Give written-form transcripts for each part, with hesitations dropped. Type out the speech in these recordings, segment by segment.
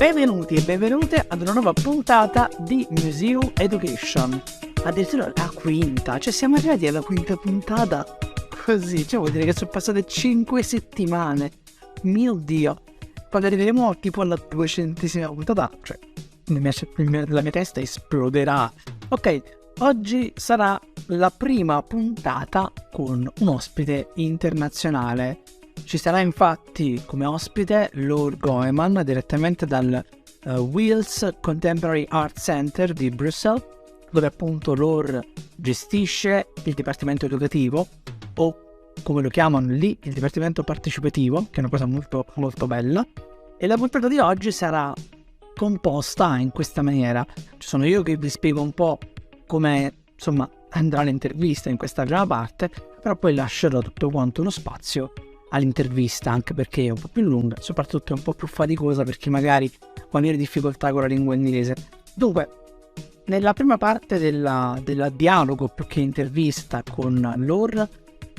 Benvenuti e benvenute ad una nuova puntata di Museum Education. Addirittura la quinta, cioè siamo arrivati alla quinta puntata così, cioè vuol dire che sono passate 5 settimane. Mio Dio, quando arriveremo tipo alla 200esima puntata, cioè la mia testa esploderà. Ok, oggi sarà la prima puntata con un ospite internazionale. Ci sarà infatti come ospite Laure Goeman direttamente dal Wiels Contemporary Art Center di Bruxelles, dove appunto Laure gestisce il Dipartimento educativo, o come lo chiamano lì il Dipartimento partecipativo, che è una cosa molto molto bella. E la puntata di oggi sarà composta in questa maniera. Ci sono io che vi spiego un po' come insomma andrà l'intervista in questa prima parte, però poi lascerò tutto quanto uno spazio all'intervista, anche perché è un po' più lunga, soprattutto è un po' più faticosa per chi magari può avere difficoltà con la lingua inglese. Dunque, nella prima parte del dialogo più che intervista con Laure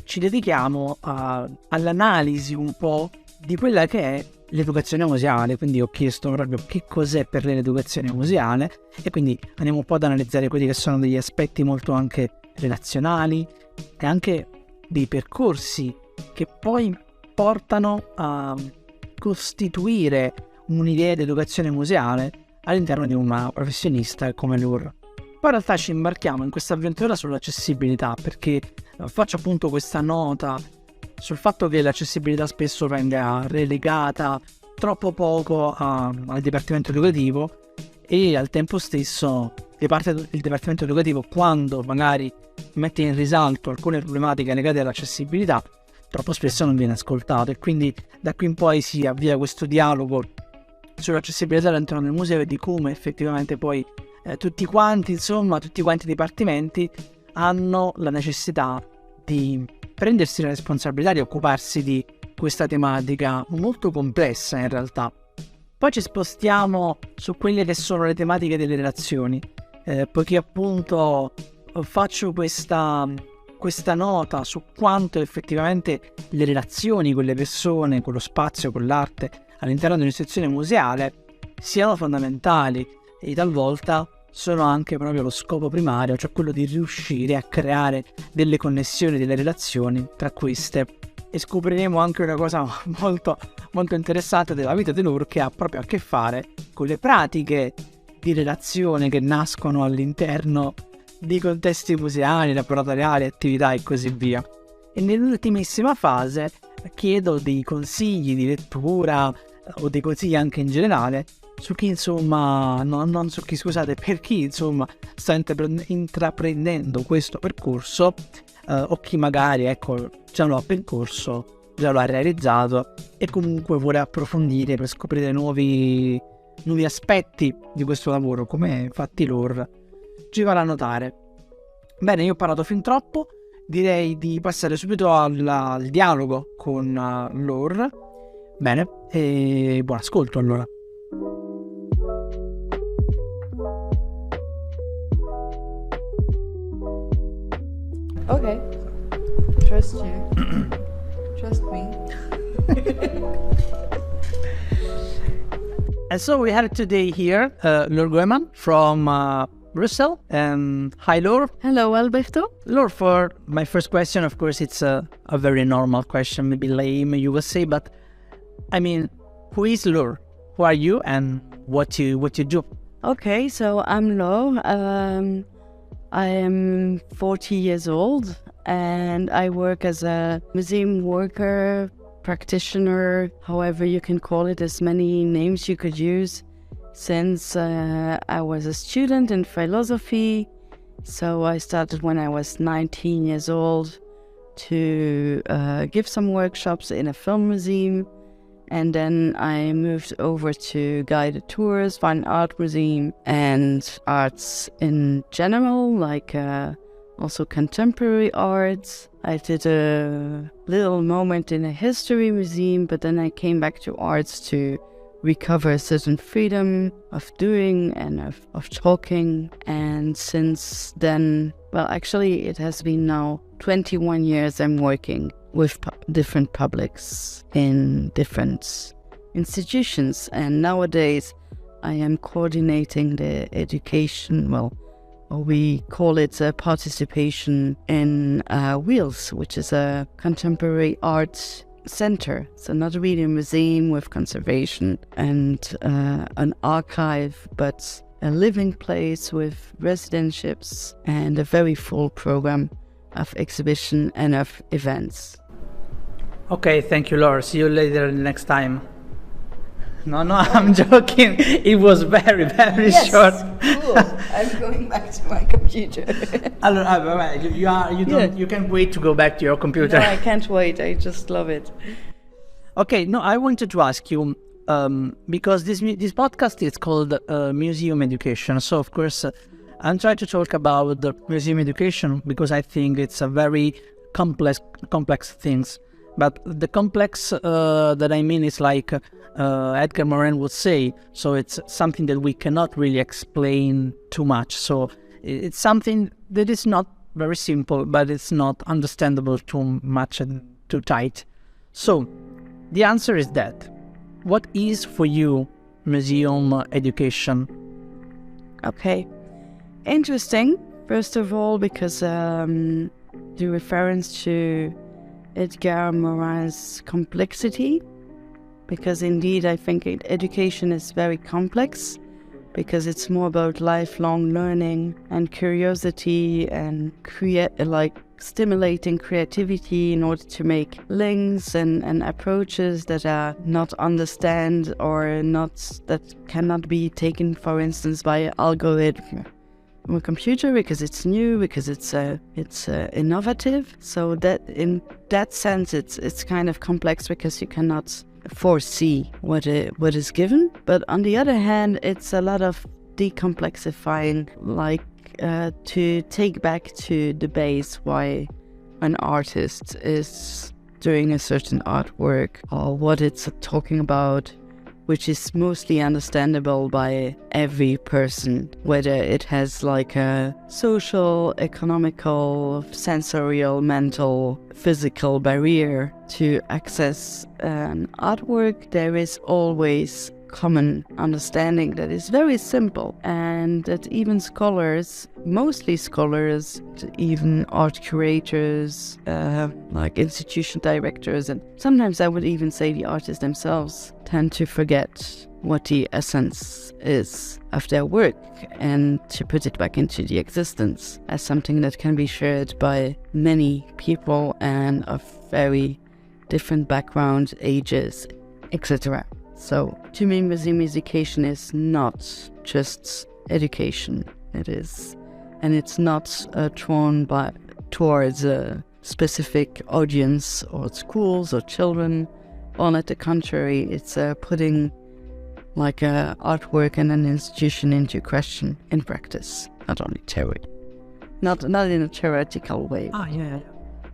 ci dedichiamo all'analisi un po' di quella che è l'educazione museale, quindi ho chiesto proprio che cos'è per lei l'educazione museale e quindi andiamo un po' ad analizzare quelli che sono degli aspetti molto anche relazionali e anche dei percorsi che poi portano a costituire un'idea di educazione museale all'interno di una professionista come Laure. Poi in realtà ci imbarchiamo in questa avventura sull'accessibilità, perché faccio appunto questa nota sul fatto che l'accessibilità spesso venga relegata troppo poco al Dipartimento educativo e al tempo stesso il Dipartimento educativo, quando magari mette in risalto alcune problematiche legate all'accessibilità, troppo spesso non viene ascoltato, e quindi da qui in poi si avvia questo dialogo sull'accessibilità all'interno del museo e di come effettivamente poi tutti quanti i dipartimenti hanno la necessità di prendersi la responsabilità di occuparsi di questa tematica molto complessa in realtà. Poi ci spostiamo su quelle che sono le tematiche delle relazioni, poiché appunto faccio questa nota su quanto effettivamente le relazioni con le persone, con lo spazio, con l'arte all'interno di un'istituzione museale siano fondamentali e talvolta sono anche proprio lo scopo primario, cioè quello di riuscire a creare delle connessioni, delle relazioni tra queste. E scopriremo anche una cosa molto, molto interessante della vita di Laure, che ha proprio a che fare con le pratiche di relazione che nascono all'interno di contesti museali, laboratoriali, attività e così via. E nell'ultimissima fase chiedo dei consigli di lettura o dei consigli anche in generale su chi insomma, non su chi, scusate, per chi insomma sta intraprendendo questo percorso o chi magari ecco già lo ha percorso, già lo ha realizzato e comunque vuole approfondire per scoprire nuovi aspetti di questo lavoro, come infatti Laure ci farà notare. Bene, io ho parlato fin troppo, direi di passare subito al dialogo con Laure. Bene, e buon ascolto allora. Okay, trust you. Trust me. And so we have today here Laure Goeman from Brussels. Hi, Laure. Hello, Alberto. Laure, for my first question, of course, it's a very normal question, maybe lame, you will say, but I mean, who is Laure? Who are you and what you do? Okay, so I'm Laure. I am 40 years old and I work as a museum worker, practitioner, however you can call it, as many names you could use, since I was a student in philosophy. So I started when I was 19 years old to give some workshops in a film museum. And then I moved over to guided tours, fine art museum, and arts in general, like also contemporary arts. I did a little moment in a history museum, but then I came back to arts to recover a certain freedom of doing and of talking. And since then, well, actually it has been now 21 years I'm working with different publics in different institutions, and nowadays I am coordinating the education, or we call it participation in Wiels, which is a contemporary art center. So not really a museum with conservation and an archive, but a living place with residentships and a very full program of exhibition and of events. Okay, thank you, Laure. See you later next time. No, I'm joking. It was very, very short. Cool. I'm going back to my computer. You can't wait to go back to your computer. No, I can't wait. I just love it. Okay, no, I wanted to ask you, because this podcast is called Museum Education. So, of course, I'm trying to talk about the museum education because I think it's a very complex things. But the complex that I mean is like Edgar Morin would say, so it's something that we cannot really explain too much. So it's something that is not very simple, but it's not understandable too much and too tight. So the answer is that. What is for you museum education? Okay, interesting. First of all, because the reference to Edgar Morin's complexity, because indeed I think education is very complex, because it's more about lifelong learning and curiosity and stimulating creativity in order to make links and approaches that are not understand or that cannot be taken, for instance, by an algorithm or a computer, because it's new, because it's innovative. So that in that sense it's kind of complex because you cannot foresee what is given. But on the other hand, it's a lot of decomplexifying, to take back to the base why an artist is doing a certain artwork or what it's talking about, which is mostly understandable by every person, whether it has like a social, economical, sensorial, mental, physical barrier to access an artwork. There is always common understanding that is very simple, and that even scholars, mostly scholars, even art curators, like institution directors, and sometimes I would even say the artists themselves, tend to forget what the essence is of their work and to put it back into the existence as something that can be shared by many people and of very different backgrounds, ages, etc. So, to me, museum education is not just education. It is, and it's not drawn towards a specific audience or schools or children. On the contrary, it's putting like a artwork and an institution into question in practice, not only theory, not in a theoretical way. Yeah.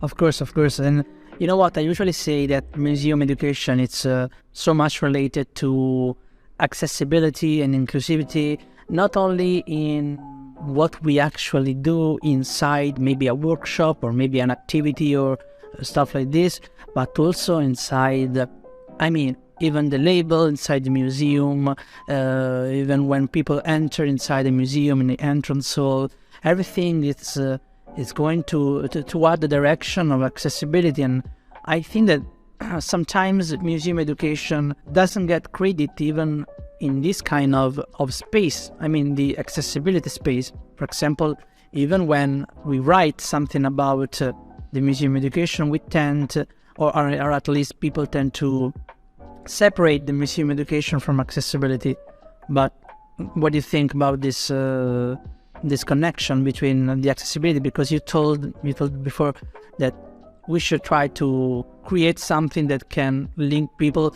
Of course, and. You know what, I usually say that museum education, it's so much related to accessibility and inclusivity, not only in what we actually do inside maybe a workshop or maybe an activity or stuff like this, but also inside, even the label inside the museum, even when people enter inside the museum in the entrance hall, everything is going to add the direction of accessibility. And I think that sometimes museum education doesn't get credit even in this kind of space. The accessibility space. For example, even when we write something about the museum education, we tend, or at least people tend to separate the museum education from accessibility. But what do you think about this connection between the accessibility? Because you told before that we should try to create something that can link people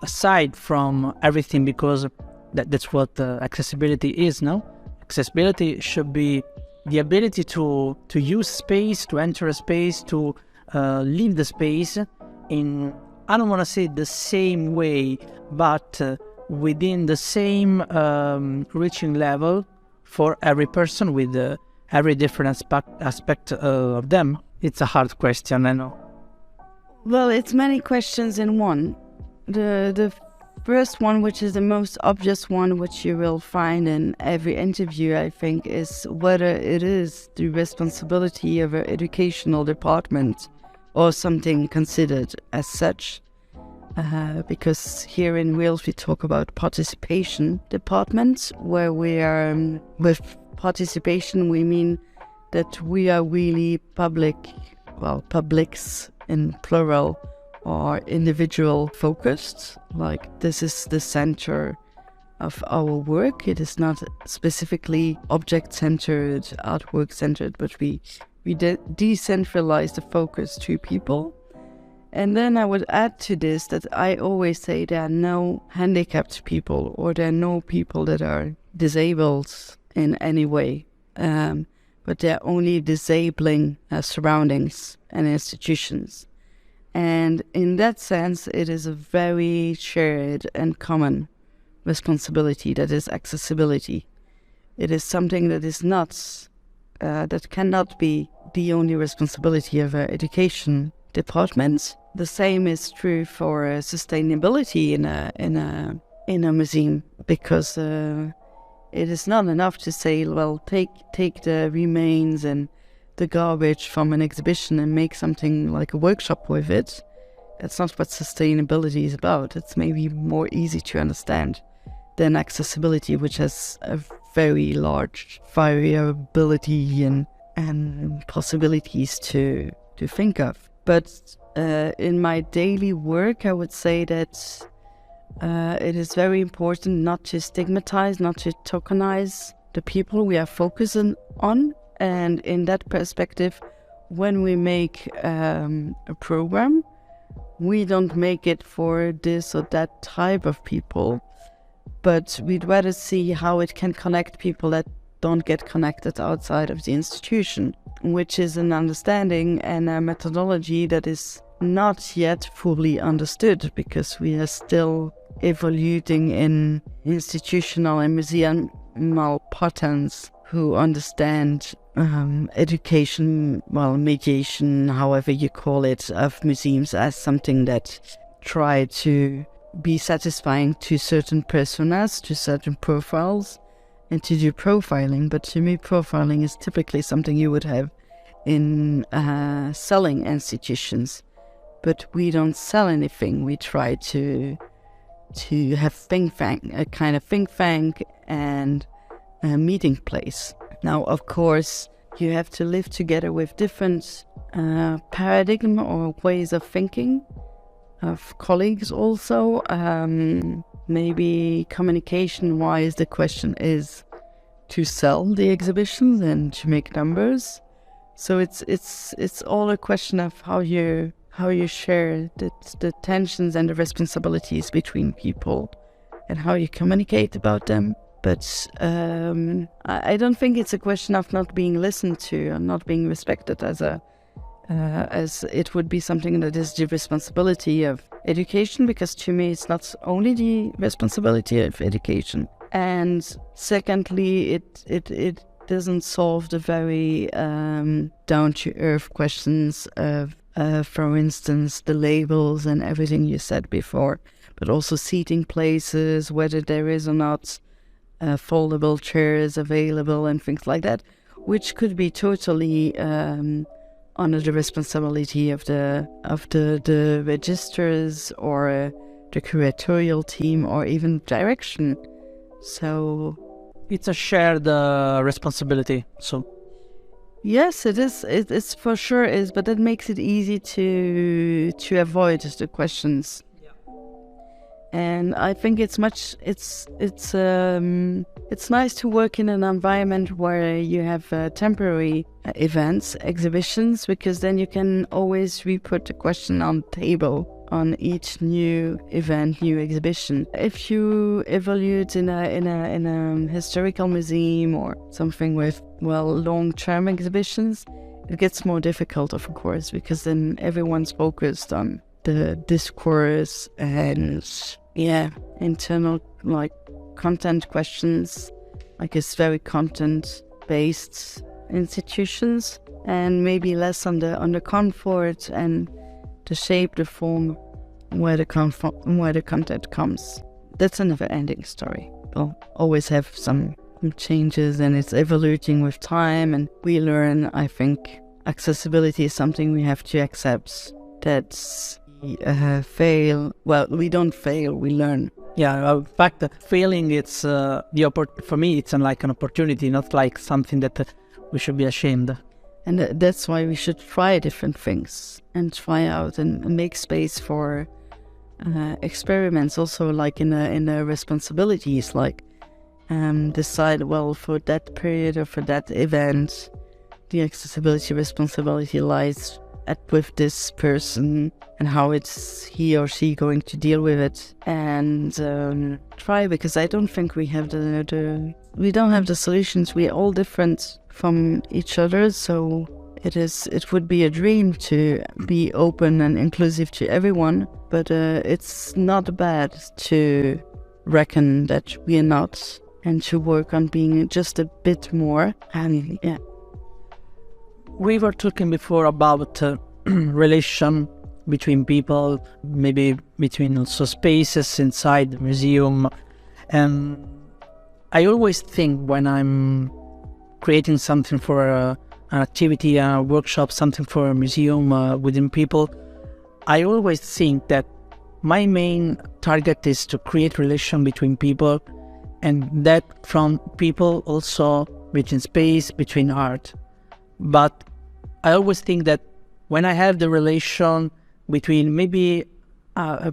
aside from everything, because that's what accessibility is, no? Accessibility should be the ability to use space, to enter a space, to leave the space in, I don't want to say the same way, but within the same reaching level for every person, with every different aspect of them. It's a hard question, I know. Well, it's many questions in one. The first one, which is the most obvious one, which you will find in every interview, I think, is whether it is the responsibility of an educational department or something considered as such. Because here in Wales we talk about participation departments, where we are, with participation we mean that we are really publics in plural, or individual focused. Like, this is the center of our work. It is not specifically object centered, artwork centered, but we decentralize the focus to people. And then I would add to this that I always say there are no handicapped people, or there are no people that are disabled in any way, but there are only disabling surroundings and institutions. And in that sense, it is a very shared and common responsibility, that is accessibility. It is something that is not, that cannot be the only responsibility of an education department. The same is true for sustainability in a museum, because it is not enough to say, well, take the remains and the garbage from an exhibition and make something like a workshop with it. That's not what sustainability is about. It's maybe more easy to understand than accessibility, which has a very large variability and possibilities to think of. But in my daily work, I would say that it is very important not to stigmatize, not to tokenize the people we are focusing on. And in that perspective, when we make a program, we don't make it for this or that type of people, but we'd rather see how it can connect people that don't get connected outside of the institution, which is an understanding and a methodology that is not yet fully understood, because we are still evolving in institutional and museumal patterns who understand education, mediation, however you call it, of museums as something that try to be satisfying to certain personas, to certain profiles, and to do profiling. But to me, profiling is typically something you would have in selling institutions. But we don't sell anything. We try to have a kind of think tank and a meeting place. Now, of course, you have to live together with different paradigm or ways of thinking of colleagues also. Maybe communication-wise, the question is to sell the exhibitions and to make numbers. So it's all a question of how you share the tensions and the responsibilities between people and how you communicate about them. But I don't think it's a question of not being listened to and not being respected as it would be something that is the responsibility of education, because to me it's not only the responsibility of education. And secondly, it doesn't solve the very down-to-earth questions of, for instance, the labels and everything you said before, but also seating places, whether there is or not foldable chairs available and things like that, which could be totally under the responsibility of the registers or the curatorial team or even direction. So it's a shared responsibility. So yes, it is. It's for sure is, but that makes it easy to avoid the questions. And I think it's nice to work in an environment where you have temporary events, exhibitions, because then you can always re-put the question on the table on each new event, new exhibition. If you evaluate in a historical museum or something with long-term exhibitions, it gets more difficult, of course, because then everyone's focused on the discourse and internal content questions, it's very content based institutions, and maybe less on the comfort and the shape, the form where the content comes. that's a never-ending story. We'll always have some changes, and it's evolving with time, and we learn. I think accessibility is something we have to accept, that we fail. Well, we don't fail, we learn. Yeah, in fact, failing, it's for me, it's like an opportunity, not like something that we should be ashamed. And that's why we should try different things and try out and make space for experiments. Also, like in the responsibilities, like decide, well, for that period or for that event, the accessibility responsibility lies with this person, and how it's he or she going to deal with it, and try, because I don't think we have we don't have the solutions. We're all different from each other, so it would be a dream to be open and inclusive to everyone, but it's not bad to reckon that we are not, and to work on being just a bit more. And yeah. We were talking before about relation between people, maybe between also spaces inside the museum. And I always think when I'm creating something for an activity, a workshop, something for a museum within people, I always think that my main target is to create relation between people, and that from people also between space, between art. But I always think that when I have the relation between maybe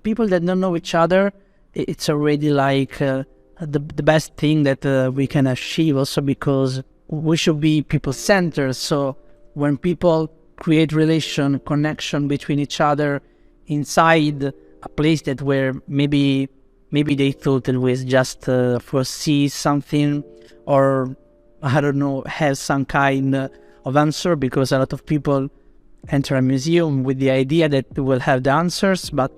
people that don't know each other, it's already like the best thing that we can achieve, also because we should be people-centered. So when people create relation, connection between each other inside a place that where maybe they thought it was just foresee something, or I don't know, have some kind of answer, because a lot of people enter a museum with the idea that they will have the answers, but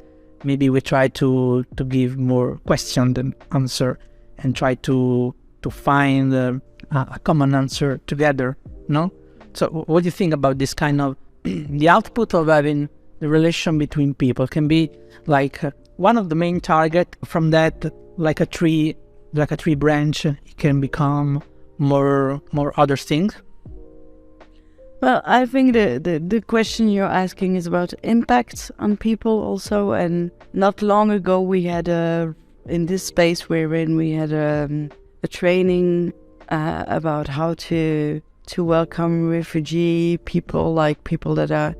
maybe we try to give more question than answer, and try to find a common answer together, no? So what do you think about this kind of the output of having the relation between people can be like one of the main target? From that, like a tree branch, it can become more other things. Well, I think the question you're asking is about impact on people also. And not long ago we had in this space wherein we had a training about how to welcome refugee people, like people that are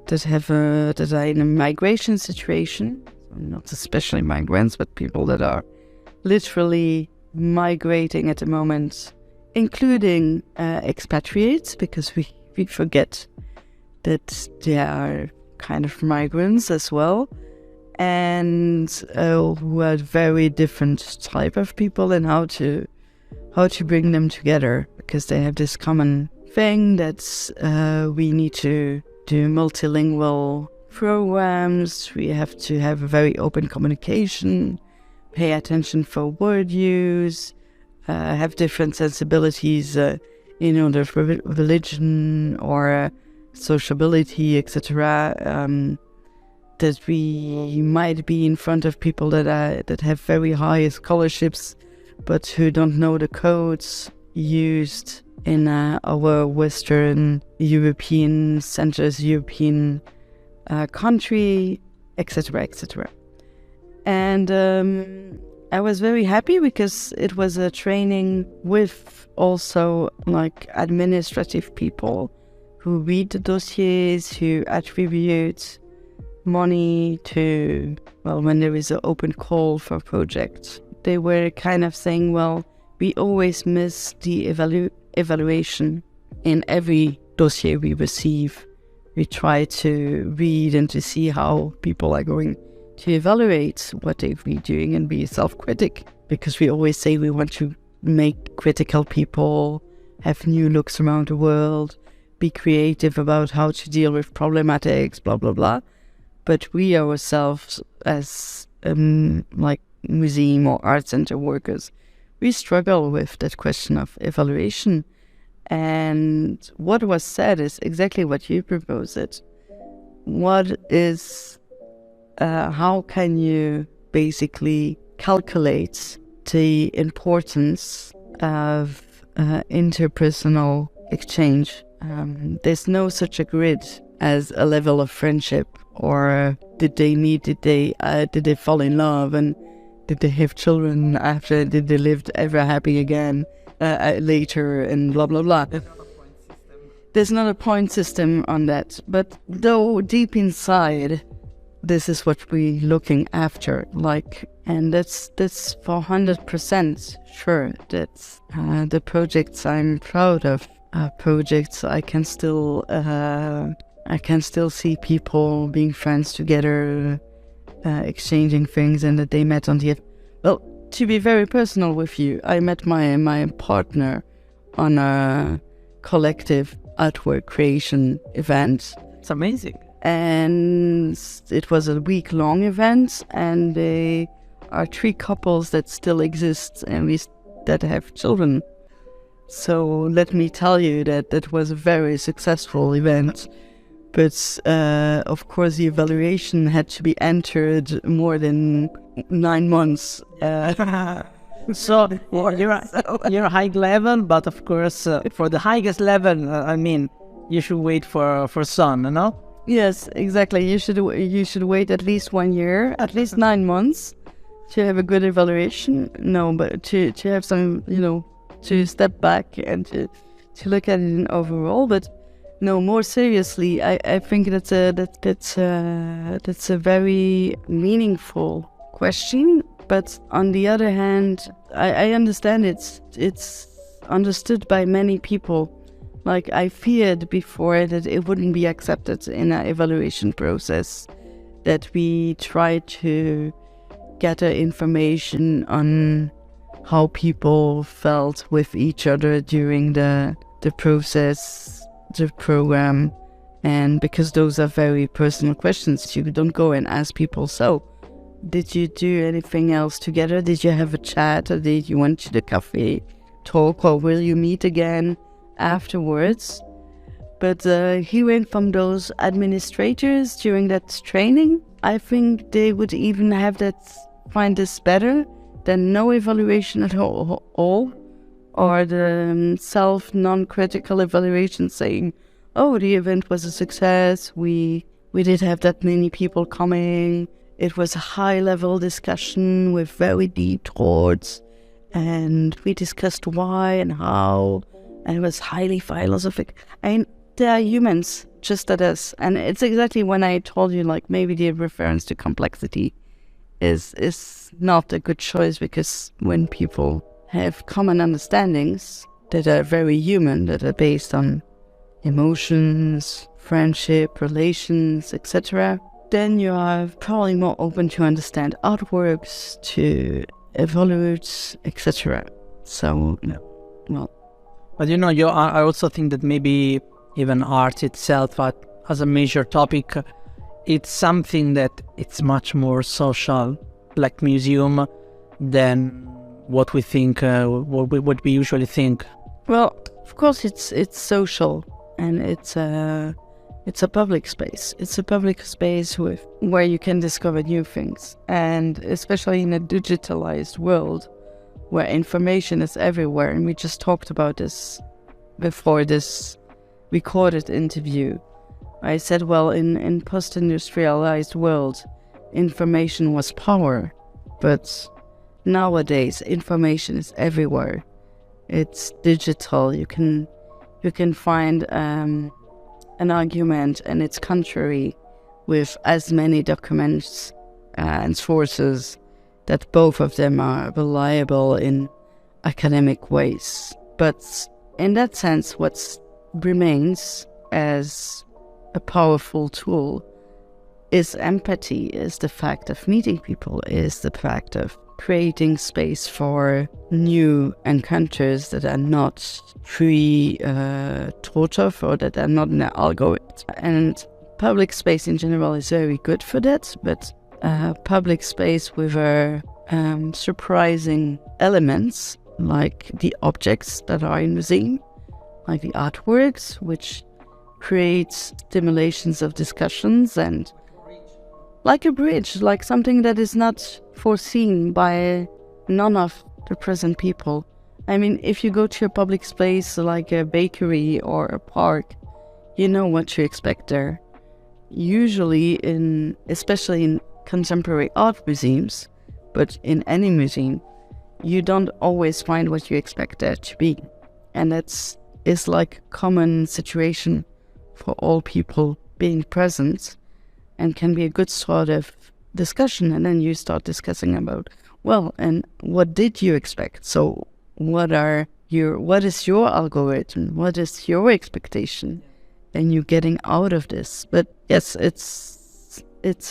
in a migration situation, not especially migrants, but people that are literally migrating at the moment, including expatriates, because we forget that they are kind of migrants as well, and who are very different type of people, and how to bring them together, because they have this common thing that we need to do multilingual programs. We have to have a very open communication, pay attention for word use, have different sensibilities, there's religion or sociability, etc. That we might be in front of people that have very high scholarships, but who don't know the codes used in our Western European centers, European country, etc., etc. And I was very happy because it was a training with also like administrative people who read the dossiers, who attribute money to, well, when there is an open call for projects. They were kind of saying, well, we always miss the evaluation in every dossier we receive. We try to read and to see how people are going to evaluate what they've been doing and be self-critic, because we always say we want to make critical people, have new looks around the world, be creative about how to deal with problematics, blah, blah, blah. But we ourselves as like museum or art center workers, we struggle with that question of evaluation. And what was said is exactly what you propose it. What is, how can you basically calculate the importance of interpersonal exchange. There's no such a grid as a level of friendship, or did they meet, did they fall in love, and did they have children after, did they live ever happy again later, and blah blah blah. There's not a point system on that, but though deep inside, this is what we're looking after, and that's for 100% sure. That's the projects I'm proud of. Projects I can still see people being friends together, exchanging things, and that they met on the. Well, to be very personal with you, I met my partner on a collective artwork creation event. It's amazing. And it was a week-long event, and they are 3 couples that still exist and that have children. So let me tell you that was a very successful event. But of course the evaluation had to be entered more than 9 months. So you're high level, but of course for the highest level, you should wait for son, no? Yes, exactly. You should wait at least 1 year, at least 9 months, to have a good evaluation. No, but to have some, to step back and to look at it in overall. But no, more seriously, I think that's a very meaningful question. But on the other hand, I understand it's understood by many people. Like, I feared before that it wouldn't be accepted in our evaluation process, that we try to gather information on how people felt with each other during the process, the program. And because those are very personal questions, you don't go and ask people, so, did you do anything else together? Did you have a chat, or did you went to the cafe, talk, or will you meet again afterwards? But hearing from those administrators during that training, I think they would even find this better than no evaluation at all, or the non-critical evaluation saying, oh, the event was a success, we did have that many people coming, it was a high-level discussion with very deep thoughts, and we discussed why and how, and it was highly philosophic. And they are humans, just as us. And it's exactly when I told you, maybe the reference to complexity is not a good choice, because when people have common understandings that are very human, that are based on emotions, friendship, relations, etc., then you are probably more open to understand artworks, to evaluate, etc. So, well. But I also think that maybe even art itself, as a major topic, it's something that it's much more social, like museum, than what we think, what we usually think. Well, of course, it's social, and it's a public space. It's a public space where you can discover new things, and especially in a digitalized world, where information is everywhere. And we just talked about this before this recorded interview. I said, well, in post-industrialized world, information was power, but nowadays information is everywhere. It's digital. You can find an argument and it's contrary with as many documents and sources that both of them are reliable in academic ways. But in that sense, what remains as a powerful tool is empathy, is the fact of meeting people, is the fact of creating space for new encounters that are not thought of, or that are not in an algorithm. And public space in general is very good for that, but public space with surprising elements, like the objects that are in the museum, like the artworks, which creates stimulations of discussions and like a bridge, like something that is not foreseen by none of the present people. I mean, if you go to a public space like a bakery or a park, you know what to expect there. Usually, especially in contemporary art museums, but in any museum, you don't always find what you expect there to be. And that's like a common situation for all people being present, and can be a good sort of discussion. And then you start discussing about, well, and what did you expect? So what is your algorithm? What is your expectation? And you're getting out of this. But yes, it's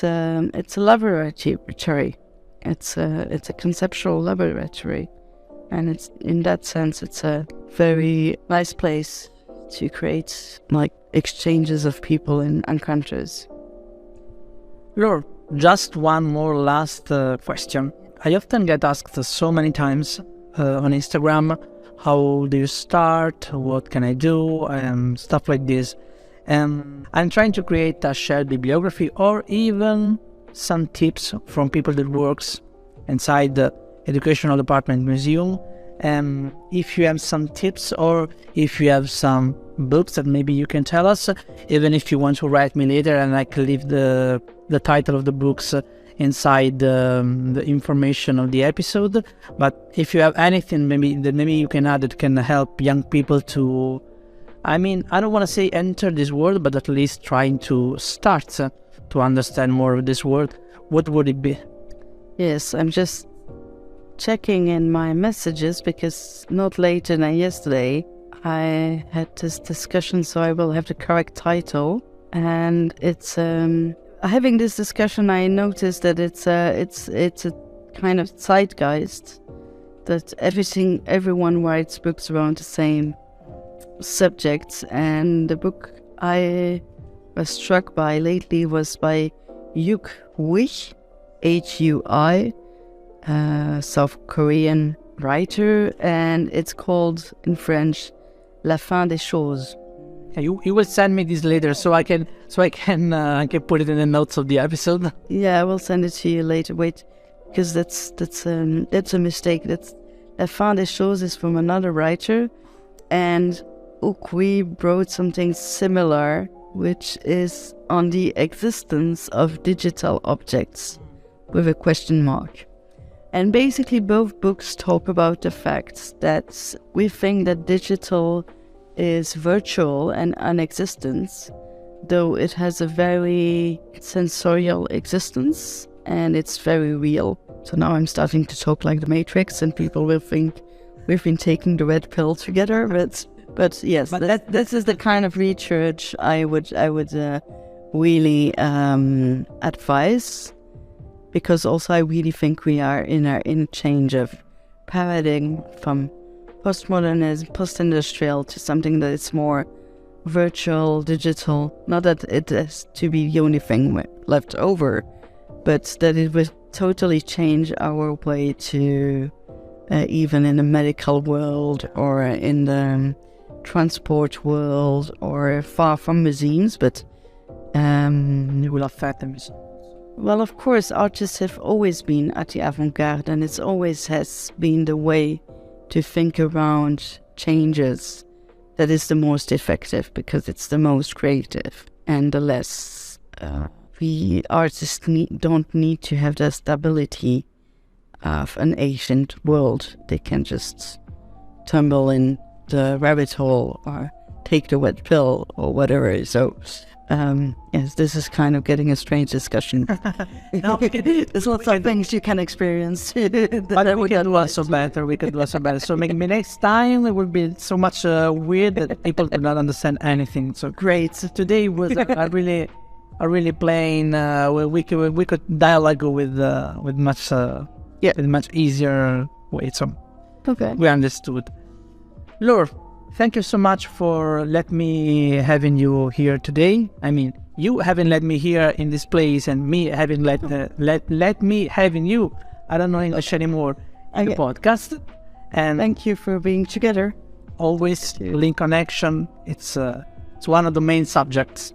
a laboratory. It's a conceptual laboratory, and it's in that sense it's a very nice place to create like exchanges of people and countries. Laure, just one more last question. I often get asked so many times on Instagram, how do you start? What can I do? Stuff like this. I'm trying to create a shared bibliography, or even some tips from people that works inside the educational department museum. If you have some tips, or if you have some books that maybe you can tell us, even if you want to write me later and I can leave the title of the books inside the information of the episode. But if you have anything maybe you can add that can help young people to, I mean, I don't want to say enter this world, but at least trying to start to understand more of this world, what would it be? Yes, I'm just checking in my messages, because not later than yesterday I had this discussion, so I will have the correct title. And it's having this discussion, I noticed that it's a kind of zeitgeist, that everyone writes books around the same subjects. And the book I was struck by lately was by Byung-Chul HAN, South Korean writer, and it's called in French La fin des choses. You will send me this later, so I can put it in the notes of the episode. Yeah, I will send it to you later. Wait, because that's a mistake. That's La fin des choses is from another writer, and Ukwi wrote something similar, which is on the existence of digital objects with a question mark. And basically both books talk about the fact that we think that digital is virtual and non-existent, though it has a very sensorial existence and it's very real. So now I'm starting to talk like the Matrix, and people will think we've been taking the red pill together. But yes, this is the kind of research I would really advise. Because also I really think we are in a change of paradigm from postmodernism, post-industrial, to something that is more virtual, digital. Not that it has to be the only thing left over, but that it will totally change our way to, even in the medical world or in the transport world or far from museums, but it will affect the museum. Well, of course, artists have always been at the avant-garde, and it always has been the way to think around changes that is the most effective, because it's the most creative. And the less we artists don't need to have the stability of an ancient world. They can just tumble in the rabbit hole or take the red pill or whatever. So yes, this is kind of getting a strange discussion. No, there's lots of things you can experience. But we can do also better. So maybe next time it will be so much weird that people do not understand anything. So great. So today was a really plain. We could dialogue with much easier way. So okay, we understood. Laure, thank you so much for letting me having you here today. I mean, you having let me here in this place, and me having let me having you. I don't know English anymore in the podcast. And thank you for being together. Always link connection. It's one of the main subjects.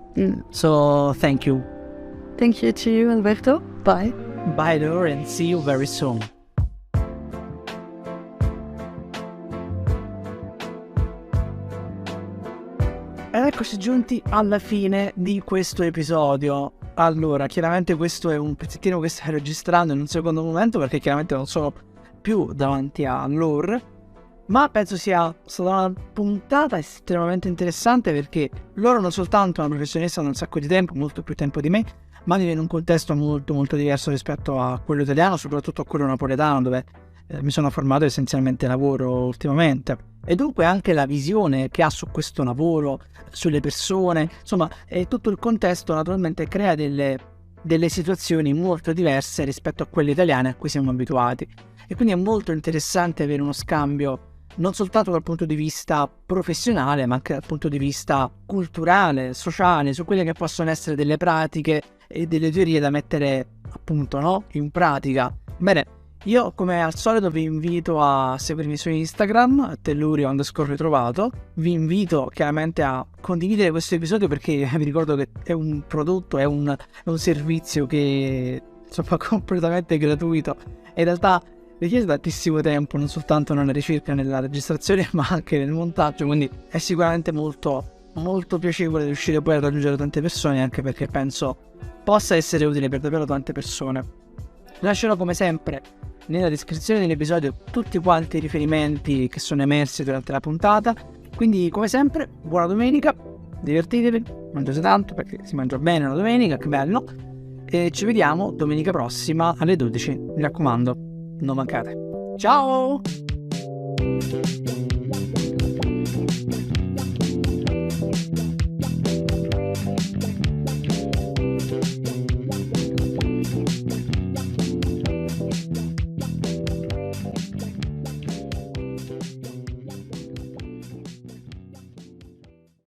So thank you. Thank you to you, Alberto. Bye. Bye Laure, and see you very soon. Ed eccoci giunti alla fine di questo episodio. Allora, chiaramente questo è un pezzettino che stai registrando in un secondo momento, perché chiaramente non sono più davanti a Laure, ma penso sia stata una puntata estremamente interessante, perché loro non soltanto è una professionista da un sacco di tempo, molto più tempo di me, ma vive in un contesto molto molto diverso rispetto a quello italiano, soprattutto a quello napoletano, dove mi sono formato essenzialmente lavoro ultimamente, e dunque anche la visione che ha su questo lavoro, sulle persone, insomma, tutto il contesto naturalmente crea delle situazioni molto diverse rispetto a quelle italiane a cui siamo abituati, e quindi è molto interessante avere uno scambio non soltanto dal punto di vista professionale, ma anche dal punto di vista culturale, sociale, su quelle che possono essere delle pratiche e delle teorie da mettere appunto, no, in pratica. Bene, io come al solito vi invito a seguirmi su Instagram, @tellurio_ritrovato. Vi invito chiaramente a condividere questo episodio, perché vi ricordo che è un prodotto, è un servizio che insomma completamente gratuito, e in realtà richiede tantissimo tempo, non soltanto nella ricerca, nella registrazione, ma anche nel montaggio, quindi è sicuramente molto molto piacevole riuscire poi a raggiungere tante persone, anche perché penso possa essere utile per davvero tante persone. Lascerò come sempre nella descrizione dell'episodio tutti quanti i riferimenti che sono emersi durante la puntata, quindi come sempre buona domenica, divertitevi, mangiate tanto perché si mangia bene la domenica, che bello, e ci vediamo domenica prossima alle 12, mi raccomando, non mancate. Ciao!